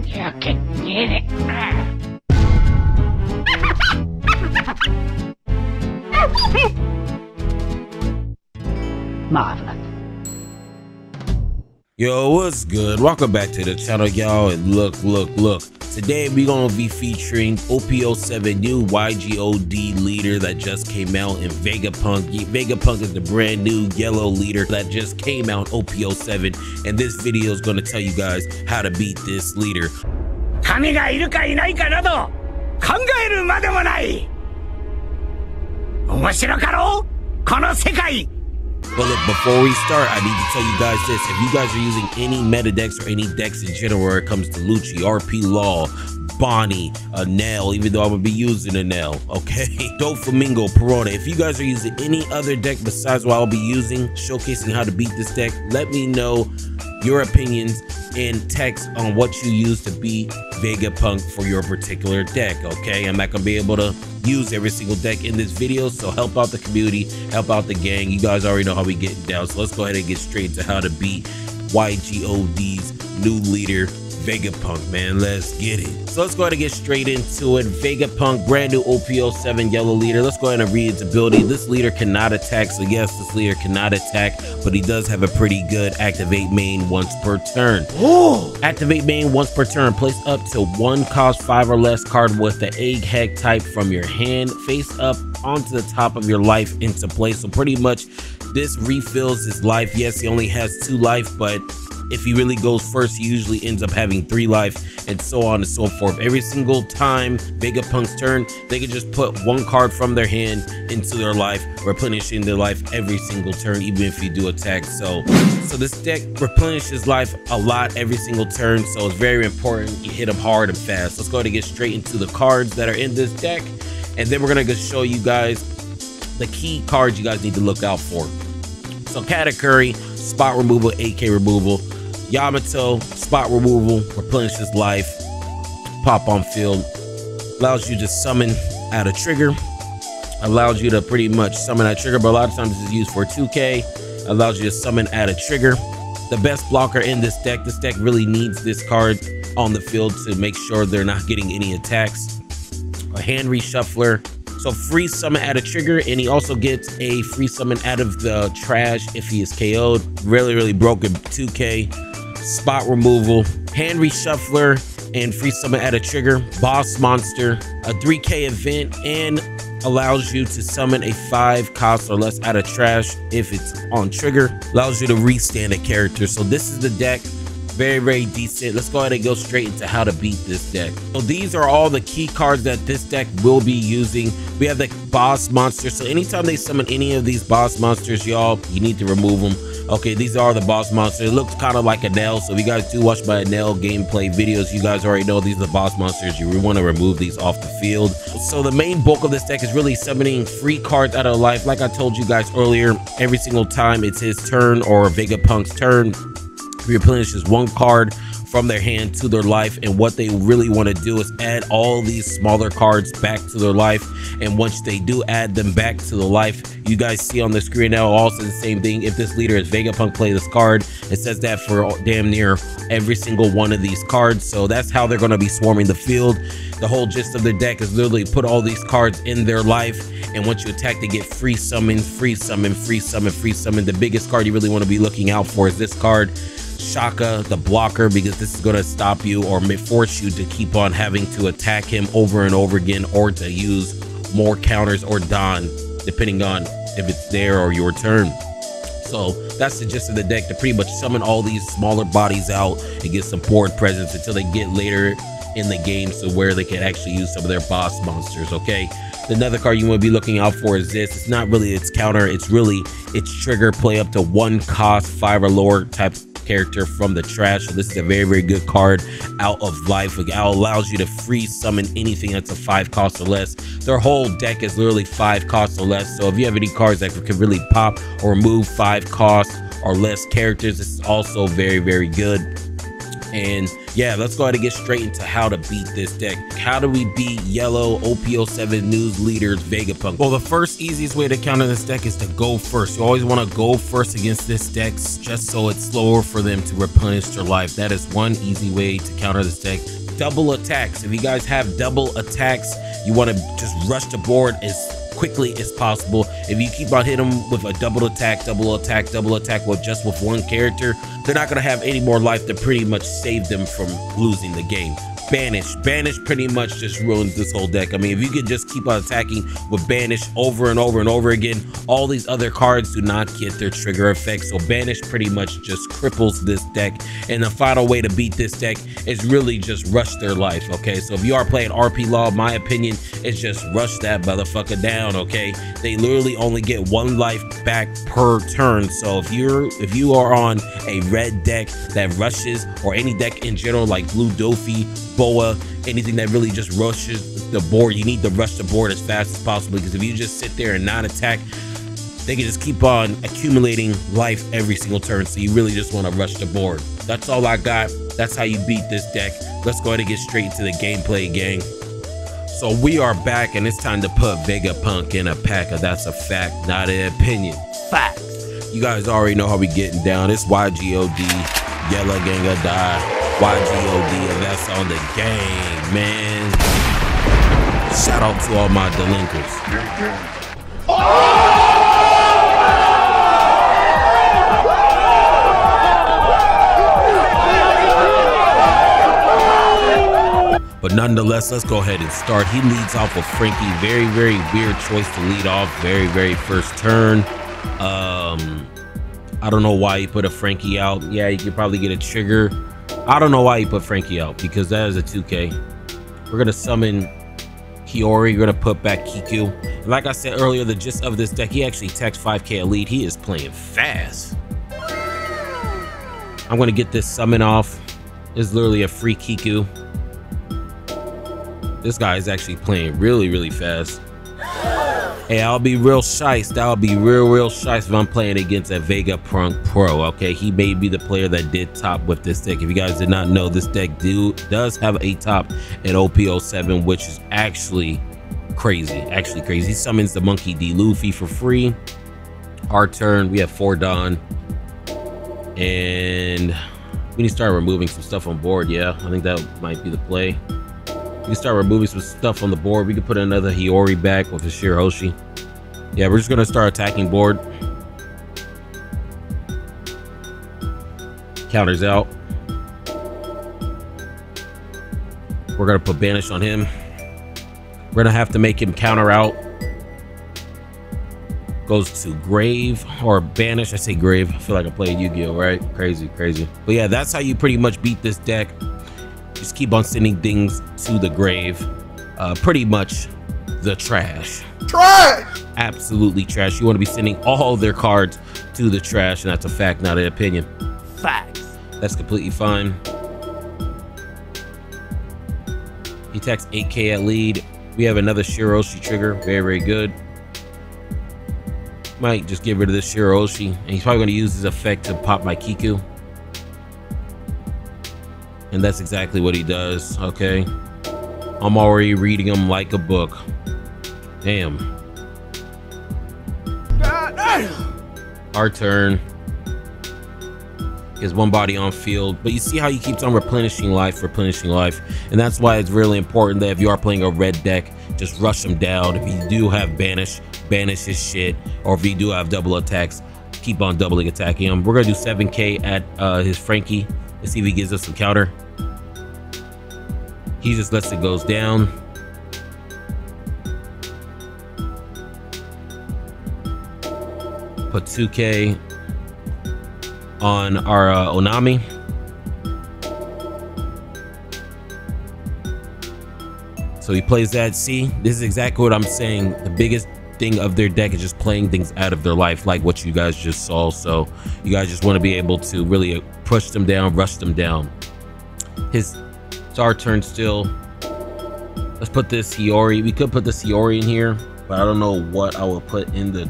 You can get it. Marvelous. Yo, what's good? Welcome back to the channel, y'all. And look. Today we're gonna be featuring OP07, new YGOD leader that just came out in Vegapunk. Vegapunk is the brand new yellow leader that just came out in OP07, and this video is gonna tell you guys how to beat this leader. 神がいるかいないかなど考えるまでもない。面白かろうこの世界。 But look, before we start, I need to tell you guys this. If you guys are using any meta decks or any decks in general where it comes to Lucci, RP Law, Bonnie, a Nail, even though I'm going to be using a Nail, okay? Doflamingo, Perona. If you guys are using any other deck besides what I'll be using, showcasing how to beat this deck, let me know your opinions in text on what you use to beat Vegapunk for your particular deck, okay? I'm not going to be able to use every single deck in this video, so help out the community, help out the gang. You guys already know how we get down, so let's go ahead and get straight to how to beat YGOD's new leader, Vegapunk, man. Let's get it. So let's go ahead and get straight into it. Vegapunk, brand new OP07 yellow leader. Let's go ahead and read its ability. This leader cannot attack, so yes, this leader cannot attack, but he does have a pretty good activate main once per turn. Oh! Activate main once per turn. Place up to one cost 5 or less card with the egg type from your hand face up onto the top of your life into play. So pretty much this refills his life. Yes, he only has 2 life, but if he really goes first, he usually ends up having 3 life, and so on and so forth. Every single time Vegapunk's turn, they can just put 1 card from their hand into their life, replenishing their life every single turn, even if you do attack. So this deck replenishes life a lot every single turn, so it's very important you hit them hard and fast. Let's go ahead and get straight into the cards that are in this deck, and then we're gonna show you guys the key cards you guys need to look out for. So Katakuri, spot removal, AK removal. Yamato, spot removal, replenishes life, pop on field, allows you to summon at a trigger, allows you to pretty much summon at trigger, but a lot of times it's used for 2K, allows you to summon at a trigger. The best blocker in this deck really needs this card on the field to make sure they're not getting any attacks. A hand reshuffler, so free summon at a trigger, and he also gets a free summon out of the trash if he is KO'd. Really broken 2K. Spot removal, hand reshuffler, and free summon at a trigger. Boss monster, a 3K event, and allows you to summon a 5 cost or less out of trash if it's on trigger. Allows you to restand a character. So this is the deck. Very decent. Let's go ahead and go straight into how to beat this deck. So these are all the key cards that this deck will be using. We have the boss monster, so anytime they summon any of these boss monsters, y'all, you need to remove them. Okay, these are the boss monsters. It looks kind of like a Nail, so if you guys do watch my Nail gameplay videos, you guys already know these are the boss monsters. You want to remove these off the field. So the main bulk of this deck is really summoning free cards out of life. Like I told you guys earlier, every single time it's his turn or Vegapunk's turn, replenishes 1 card from their hand to their life, and what they really want to do is add all these smaller cards back to their life. And once they do add them back to the life, you guys see on the screen now also the same thing. If this leader is Vegapunk, play this card. It says that for damn near every single one of these cards. So that's how they're going to be swarming the field. The whole gist of the deck is literally put all these cards in their life, and once you attack, they get free summon. The biggest card you really want to be looking out for is this card, Shaka, the blocker, because this is going to stop you or may force you to keep on having to attack him over and over again, or to use more counters or Don, depending on if it's their or your turn. So that's the gist of the deck, to pretty much summon all these smaller bodies out and get some board presence until they get later in the game, so where they can actually use some of their boss monsters. Okay, another card you want to be looking out for is this. It's not really its counter, it's really its trigger. Play up to 1 cost 5 or lower type character from the trash. So this is a very good card out of life. It allows you to free summon anything that's a 5 cost or less. Their whole deck is literally 5 costs or less, so if you have any cards that can really pop or remove 5 costs or less characters, this is also very good. And yeah, let's go ahead and get straight into how to beat this deck. How do we beat yellow OP07 news leaders Vegapunk? Well, the first easiest way to counter this deck is to go first. You always want to go first against this deck just so it's slower for them to replenish their life. That is one easy way to counter this deck. Double attacks. If you guys have double attacks, you want to just rush the board as quickly as possible. If you keep on hitting them with a double attack with just with one character, they're not going to have any more life to pretty much save them from losing the game. Banish pretty much just ruins this whole deck. I mean, if you can just keep on attacking with Banish over and over and over again, all these other cards do not get their trigger effect. So Banish pretty much just cripples this deck. And the final way to beat this deck is really just rush their life, okay? So if you are playing RP Law, my opinion is just rush that motherfucker down, okay? They literally only get one life back per turn. So if you are on a red deck that rushes, or any deck in general like Blue Dofi, Boa, anything that really just rushes the board, you need to rush the board as fast as possible, because if you just sit there and not attack, they can just keep on accumulating life every single turn. So you really just want to rush the board. That's all I got. That's how you beat this deck. Let's go ahead and get straight into the gameplay, gang. So we are back, and it's time to put Vegapunk in a pack. That's a fact, not an opinion. Facts. You guys already know how we getting down. It's YGOD, Yellow Gang or Die. YGOD, and that's on the game, man. Shout out to all my delinquents. But nonetheless, let's go ahead and start. He leads off with Frankie. Very, very weird choice to lead off. Very first turn. I don't know why he put a Frankie out. Yeah, you could probably get a trigger. I don't know why he put Frankie out, because that is a 2K. We're gonna summon Hiyori. We're gonna put back Kiku. And like I said earlier, the gist of this deck, he actually techs 5K elite. He is playing fast. I'm gonna get this summon off. It's literally a free Kiku. This guy is actually playing really fast. Hey, I'll be real shice. I'll be real shice if I'm playing against a Vegapunk Pro, okay? He may be the player that did top with this deck. If you guys did not know, this deck does have a top in OP07, which is actually crazy. He summons the Monkey D. Luffy for free. Our turn, we have 4 Dawn. And we need to start removing some stuff on board, yeah. I think that might be the play. We can start removing some stuff on the board. We can put another Hiyori back with a Shirahoshi. Yeah, we're just gonna start attacking board. Counters out. We're gonna put Banish on him. We're gonna have to make him counter out. Goes to Grave or Banish. I say Grave. I feel like I played Yu-Gi-Oh, right? Crazy. But yeah, that's how you pretty much beat this deck. Just keep on sending things to the grave. Pretty much the trash. Absolutely trash. You want to be sending all their cards to the trash, and that's a fact, not an opinion. Facts. That's completely fine. He attacks 8K at lead. We have another Shirahoshi trigger. Very good. Might just get rid of this Shirahoshi, and he's probably going to use his effect to pop my Kiku. And that's exactly what he does, okay? I'm already reading him like a book. Damn. Our turn. Is one body on field. But you see how he keeps on replenishing life. And that's why it's really important that if you are playing a red deck, just rush him down. If you do have Banish his shit. Or if you do have double attacks, keep on doubling attacking him. We're going to do 7K at his Frankie. Let's see if he gives us some counter. He just lets it goes down. Put 2K on our Onami. So he plays that. See, this is exactly what I'm saying. The biggest thing of their deck is just playing things out of their life, like what you guys just saw. So you guys just want to be able to really push them down, rush them down. It's our turn still. Let's put this Hiyori. We could put this Hiyori in here, but I don't know what I will put in the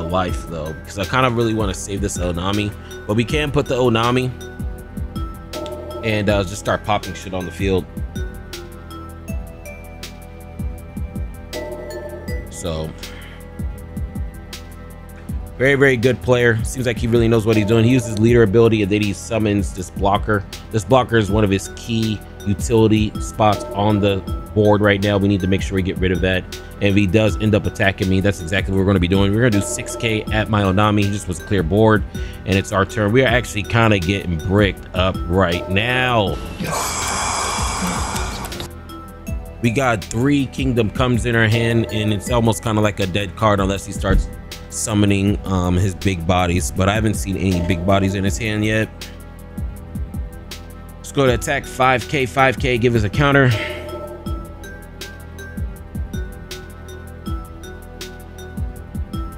life though, because I kind of really want to save this Onami. But we can put the Onami. and just start popping shit on the field. So very, very good player. Seems like he really knows what he's doing. He uses leader ability, and then he summons this blocker. This blocker is one of his key utility spots on the board right now. We need to make sure we get rid of that. And if he does end up attacking me, that's exactly what we're going to be doing. We're going to do 6k at my Onami. He just was a clear board, and it's our turn. We are actually kind of getting bricked up right now. We got 3 Kingdom Comes in our hand, and it's almost kind of like a dead card unless he starts summoning his big bodies, but I haven't seen any big bodies in his hand yet. Let's go to attack 5k, give us a counter.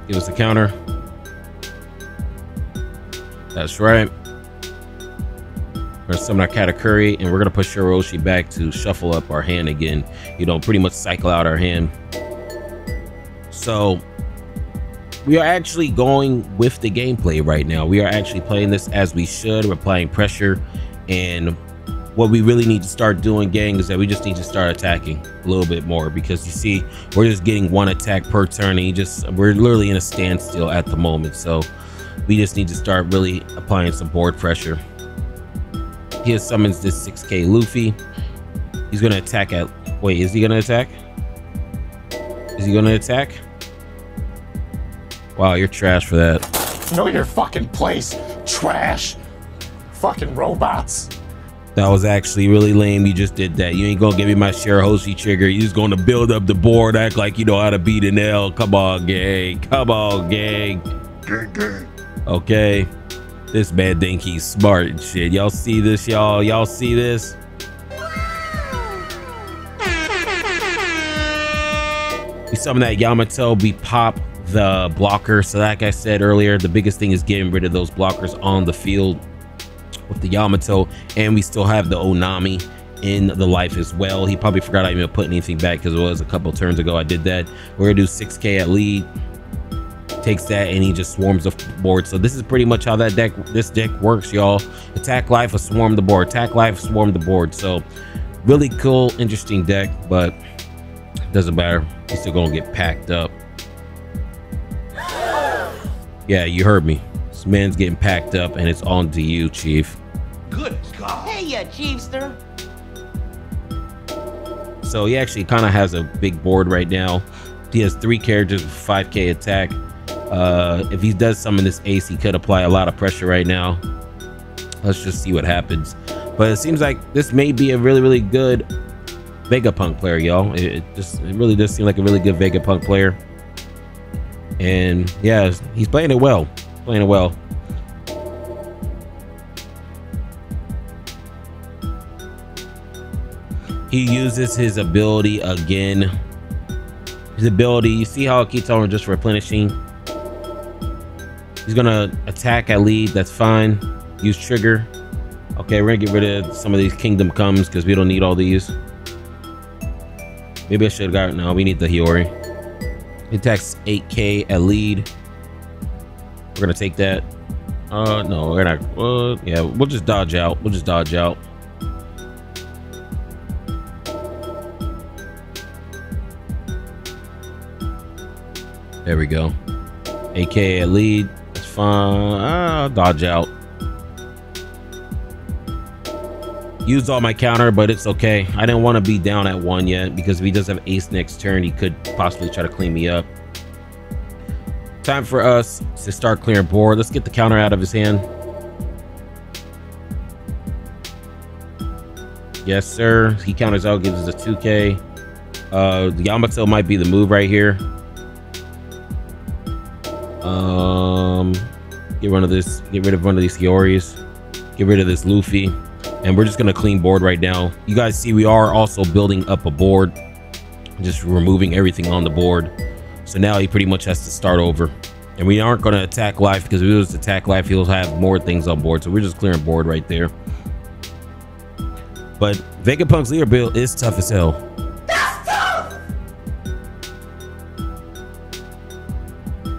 Give us a counter. That's right. We're gonna summon our Katakuri, and we're gonna push Shiroshi back to shuffle up our hand again. You know, pretty much cycle out our hand. So we are actually going with the gameplay right now. We are actually playing this as we should. We're applying pressure, and what we really need to start doing, gang, is that we just need to start attacking a little bit more, because you see, we're just getting 1 attack per turn, and we're literally in a standstill at the moment. So we just need to start really applying some board pressure. He summons this 6k Luffy. He's gonna attack at, wait, is he gonna attack? Is he gonna attack? Wow, you're trash for that. Know your fucking place, trash. Fucking robots. That was actually really lame. You just did that. You ain't gonna give me my Shiroshi trigger. You just gonna build up the board, act like you know how to beat an L. Come on, gang. Come on, gang. Gang, gang. Okay. This man think he's smart and shit. Y'all see this, y'all? Y'all see this? We summon that Yamato. We pop the blocker. So like I said earlier, the biggest thing is getting rid of those blockers on the field with the Yamato, and we still have the Onami in the life as well. He probably forgot I even put anything back, because it was a couple turns ago I did that. We're gonna do 6k at lead. Takes that, and he just swarms the board. So this is pretty much how this deck works, y'all. Attack life, swarm the board. Attack life, swarm the board. So really cool, interesting deck, but doesn't matter. He's still gonna get packed up. Yeah, you heard me. This man's getting packed up, and it's on to you, Chief. Good God. Hey, you Chiefster. So he actually kind of has a big board right now. He has 3 characters with 5k attack. If he does summon this ace, he could apply a lot of pressure right now. Let's just see what happens. But it seems like this may be a really, really good Vegapunk player, y'all. It really does seem like a really good Vegapunk player. And yeah, he's playing it well. Playing it well. He uses his ability again. His ability, you see how it keeps on just replenishing? He's gonna attack at lead, that's fine. Use trigger. Okay, we're gonna get rid of some of these Kingdom Comes because we don't need all these. Maybe I should have got, no, we need the Hiyori. He attacks 8k at lead. We're gonna take that. No, we're not, yeah, we'll just dodge out. We'll just dodge out. There we go. AK at lead. That's fine. Dodge out. Used all my counter, but it's okay. I didn't want to be down at 1 yet, because if he does have ace next turn, he could possibly try to clean me up. Time for us to start clearing board. Let's get the counter out of his hand. Yes, sir. He counters out, gives us a 2k. The Yamato might be the move right here. Get rid of this. Get rid of one of these Hioris. Get rid of this Luffy, and we're just gonna clean board right now. You guys see, we are also building up a board, just removing everything on the board. So now he pretty much has to start over, and we aren't gonna attack life, because if it was attack life, he'll have more things on board. So we're just clearing board right there. But Vegapunk's leader build is tough as hell. That's tough.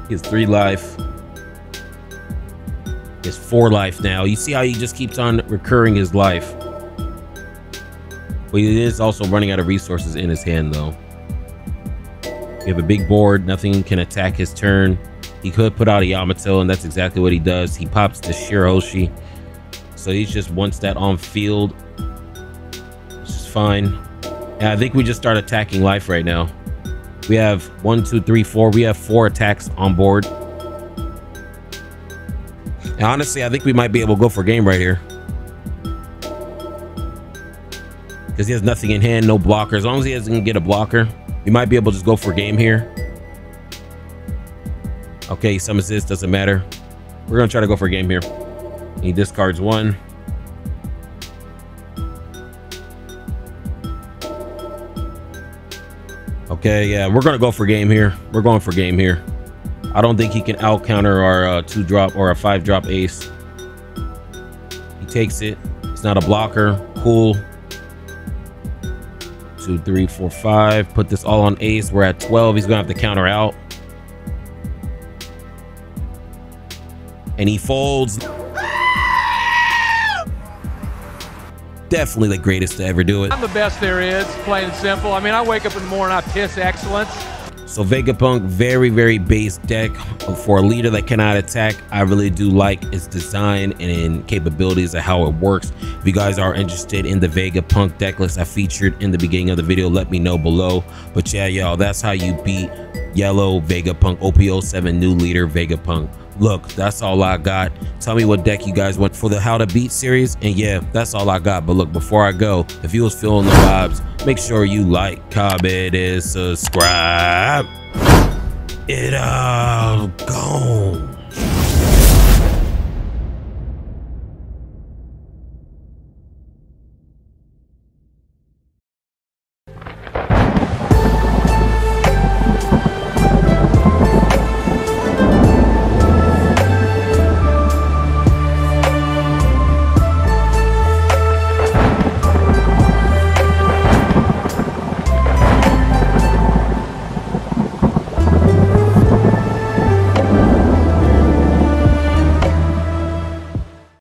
He has 3 life. He has 4 life now. You see how he just keeps on recurring his life. But he is also running out of resources in his hand, though. We have a big board. Nothing can attack his turn. He could put out a Yamato, and that's exactly what he does. He pops the Shirahoshi. So he just wants that on field. Which is fine. And I think we just start attacking life right now. We have 1, 2, 3, 4. We have 4 attacks on board. And honestly, I think we might be able to go for game right here. Because he has nothing in hand, no blocker. As long as he doesn't get a blocker, we might be able to just go for game here. Okay, some assist, doesn't matter. We're going to try to go for a game here. He discards 1. Okay, yeah, we're going to go for game here. We're going for game here. I don't think he can out counter our 2-drop or a 5-drop ace. He takes it. It's not a blocker. Cool. 2, 3, 4, 5. Put this all on ace. We're at 12. He's going to have to counter out. And he folds. Definitely the greatest to ever do it. I'm the best there is, plain and simple. I mean, I wake up in the morning, I piss excellence. So Vegapunk, very, very base deck. For a leader that cannot attack, I really do like its design and capabilities of how it works. If you guys are interested in the Vegapunk deck list I featured in the beginning of the video, let me know below. But yeah, y'all, that's how you beat yellow Vegapunk, OP07 new leader Vegapunk. Look, that's all I got. Tell me what deck you guys want for the How to Beat series. And yeah, that's all I got. But look, before I go, if you was feeling the vibes, make sure you like, comment, and subscribe. It all gone.